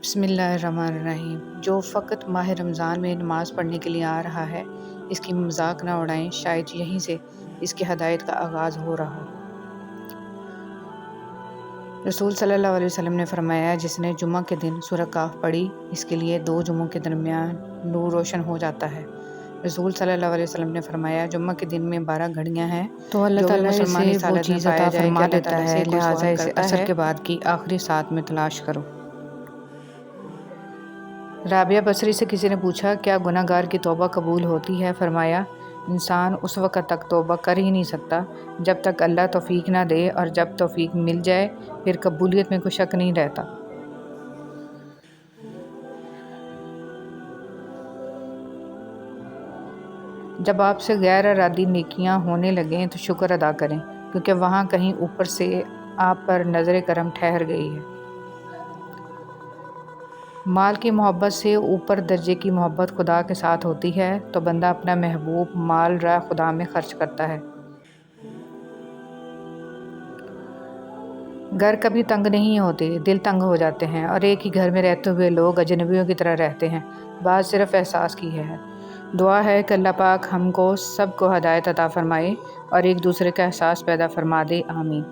بسم اللہ الرحمن الرحیم۔ جو فقط ماہ رمضان میں نماز پڑھنے کے لیے آ رہا ہے، اس کی مذاق نہ اڑائیں، شاید یہیں سے اس کی ہدایت کا آغاز ہو رہا ہو۔ رسول صلی اللہ علیہ وسلم نے فرمایا، جس نے جمعہ کے دن سورہ کہف پڑھی، اس کے لیے 2 جمعوں کے درمیان نور روشن ہو جاتا ہے۔ رسول صلی اللہ علیہ وسلم نے فرمایا، جمعہ کے دن میں 12 گھڑیاں ہیں، تو اللہ تعالیٰ اسے وہ چیز عطا فرما دیتا ہے، لہٰذا اسے عصر کے بعد کی آخری سات میں تلاش کرو۔ رابعہ بصری سے کسی نے پوچھا، کیا گناہ گار کی توبہ قبول ہوتی ہے؟ فرمایا، انسان اس وقت تک توبہ کر ہی نہیں سکتا جب تک اللہ توفیق نہ دے، اور جب توفیق مل جائے پھر قبولیت میں کوئی شک نہیں رہتا۔ جب آپ سے غیر ارادی نیکیاں ہونے لگیں تو شکر ادا کریں، کیونکہ وہاں کہیں اوپر سے آپ پر نظر کرم ٹھہر گئی ہے۔ مال کی محبت سے اوپر درجے کی محبت خدا کے ساتھ ہوتی ہے، تو بندہ اپنا محبوب مال راہ خدا میں خرچ کرتا ہے۔ گھر کبھی تنگ نہیں ہوتے، دل تنگ ہو جاتے ہیں، اور ایک ہی گھر میں رہتے ہوئے لوگ اجنبیوں کی طرح رہتے ہیں۔ بات صرف احساس کی ہے۔ دعا ہے کہ اللہ پاک ہم کو سب کو ہدایت عطا فرمائے اور ایک دوسرے کا احساس پیدا فرما دے، آمین۔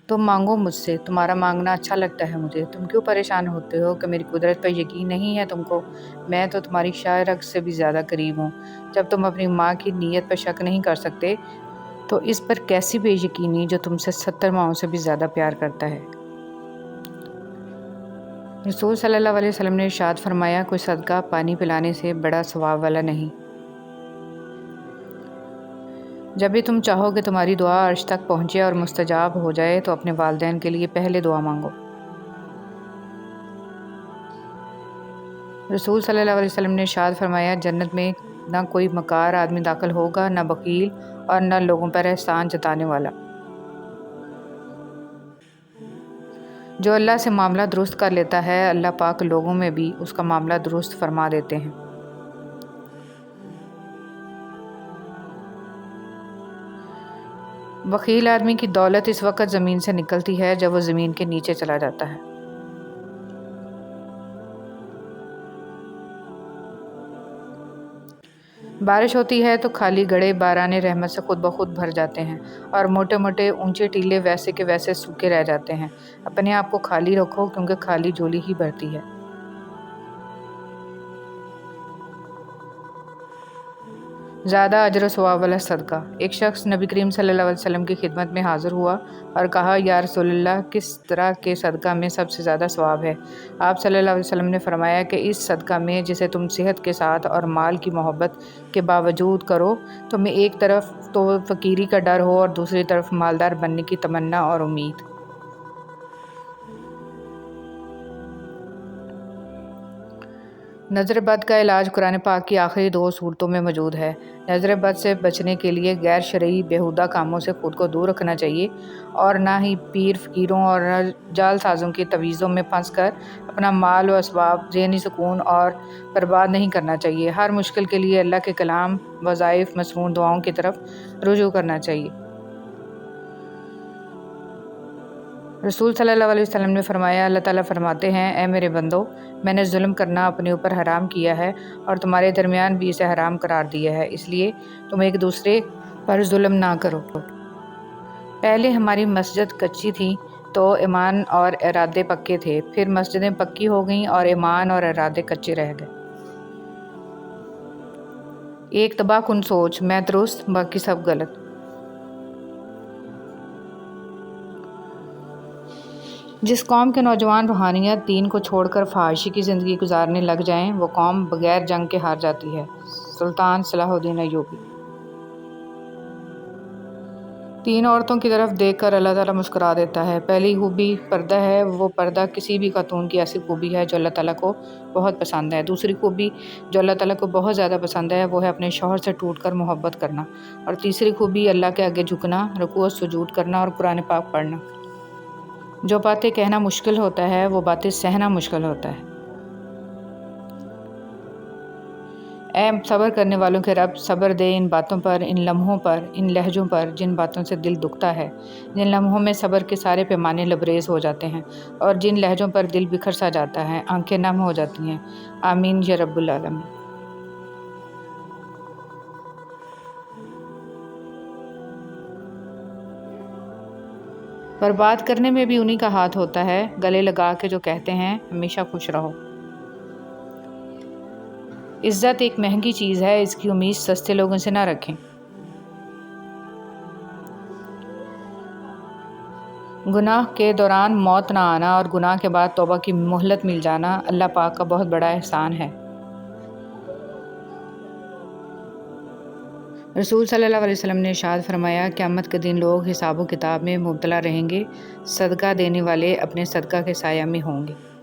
تم مانگو مجھ سے، تمہارا مانگنا اچھا لگتا ہے مجھے۔ تم کیوں پریشان ہوتے ہو کہ میری قدرت پر یقین نہیں ہے تم کو؟ میں تو تمہاری شاہ رگ سے بھی زیادہ قریب ہوں۔ جب تم اپنی ماں کی نیت پر شک نہیں کر سکتے تو اس پر کیسی بے یقینی جو تم سے 70 ماؤں سے بھی زیادہ پیار کرتا ہے۔ رسول صلی اللہ علیہ وسلم نے ارشاد فرمایا، کوئی صدقہ پانی پلانے سے بڑا ثواب والا نہیں۔ جب بھی تم چاہو کہ تمہاری دعا عرش تک پہنچے اور مستجاب ہو جائے تو اپنے والدین کے لیے پہلے دعا مانگو۔ رسول صلی اللہ علیہ وسلم نے ارشاد فرمایا، جنت میں نہ کوئی مکار آدمی داخل ہوگا، نہ بخیل، اور نہ لوگوں پر احسان جتانے والا۔ جو اللہ سے معاملہ درست کر لیتا ہے، اللہ پاک لوگوں میں بھی اس کا معاملہ درست فرما دیتے ہیں۔ بخیل آدمی کی دولت اس وقت زمین سے نکلتی ہے جب وہ زمین کے نیچے چلا جاتا ہے۔ بارش ہوتی ہے تو خالی گڑھے باران رحمت سے خود بخود بھر جاتے ہیں، اور موٹے موٹے اونچے ٹیلے ویسے کے ویسے سوکھے رہ جاتے ہیں۔ اپنے آپ کو خالی رکھو، کیونکہ خالی جھولی ہی بھرتی ہے۔ زیادہ اجر و ثواب والا صدقہ۔ ایک شخص نبی کریم صلی اللہ علیہ وسلم کی خدمت میں حاضر ہوا اور کہا، یا رسول اللہ، کس طرح کے صدقہ میں سب سے زیادہ ثواب ہے؟ آپ صلی اللہ علیہ وسلم نے فرمایا کہ اس صدقہ میں جسے تم صحت کے ساتھ اور مال کی محبت کے باوجود کرو، تمہیں ایک طرف تو فقیری کا ڈر ہو اور دوسری طرف مالدار بننے کی تمنا اور امید۔ نظر بد کا علاج قرآن پاک کی آخری 2 سورتوں میں موجود ہے۔ نظر بد سے بچنے کے لیے غیر شرعی بیہودہ کاموں سے خود کو دور رکھنا چاہیے، اور نہ ہی پیر فقیروں اور جعل سازوں کی تویزوں میں پھنس کر اپنا مال و اسباب، ذہنی سکون اور برباد نہیں کرنا چاہیے۔ ہر مشکل کے لیے اللہ کے کلام، وظائف، مسنون دعاؤں کی طرف رجوع کرنا چاہیے۔ رسول صلی اللہ علیہ وسلم نے فرمایا، اللہ تعالیٰ فرماتے ہیں، اے میرے بندو، میں نے ظلم کرنا اپنے اوپر حرام کیا ہے اور تمہارے درمیان بھی اسے حرام قرار دیا ہے، اس لیے تم ایک دوسرے پر ظلم نہ کرو۔ پہلے ہماری مسجد کچی تھی تو ایمان اور ارادے پکے تھے، پھر مسجدیں پکی ہو گئیں اور ایمان اور ارادے کچے رہ گئے۔ ایک تباہ کن سوچ، میں درست باقی سب غلط۔ جس قوم کے نوجوان روحانیت دین کو چھوڑ کر فحاشی کی زندگی گزارنے لگ جائیں، وہ قوم بغیر جنگ کے ہار جاتی ہے۔ سلطان صلاح الدین ایوبی۔ 3 عورتوں کی طرف دیکھ کر اللہ تعالیٰ مسکرا دیتا ہے۔ پہلی خوبی پردہ ہے۔ وہ پردہ کسی بھی خاتون کی ایسی خوبی ہے جو اللہ تعالیٰ کو بہت پسند ہے۔ دوسری خوبی جو اللہ تعالیٰ کو بہت زیادہ پسند ہے وہ ہے اپنے شوہر سے ٹوٹ کر محبت کرنا، اور تیسری خوبی اللہ کے آگے جھکنا، رکوع و سجود کرنا اور قرآن پاک پڑھنا۔ جو باتیں کہنا مشکل ہوتا ہے وہ باتیں سہنا مشکل ہوتا ہے۔ اے صبر کرنے والوں کے رب، صبر دے ان باتوں پر، ان لمحوں پر، ان لہجوں پر جن باتوں سے دل دکھتا ہے، جن لمحوں میں صبر کے سارے پیمانے لبریز ہو جاتے ہیں اور جن لہجوں پر دل بکھر سا جاتا ہے، آنکھیں نم ہو جاتی ہیں۔ آمین یا رب العالمین۔ پر بات کرنے میں بھی انہی کا ہاتھ ہوتا ہے، گلے لگا کے جو کہتے ہیں ہمیشہ خوش رہو۔ عزت ایک مہنگی چیز ہے، اس کی امید سستے لوگوں سے نہ رکھیں۔ گناہ کے دوران موت نہ آنا اور گناہ کے بعد توبہ کی مہلت مل جانا اللہ پاک کا بہت بڑا احسان ہے۔ رسول صلی اللہ علیہ وسلم نے ارشاد فرمایا، قیامت کے دن لوگ حساب و کتاب میں مبتلا رہیں گے، صدقہ دینے والے اپنے صدقہ کے سایہ میں ہوں گے۔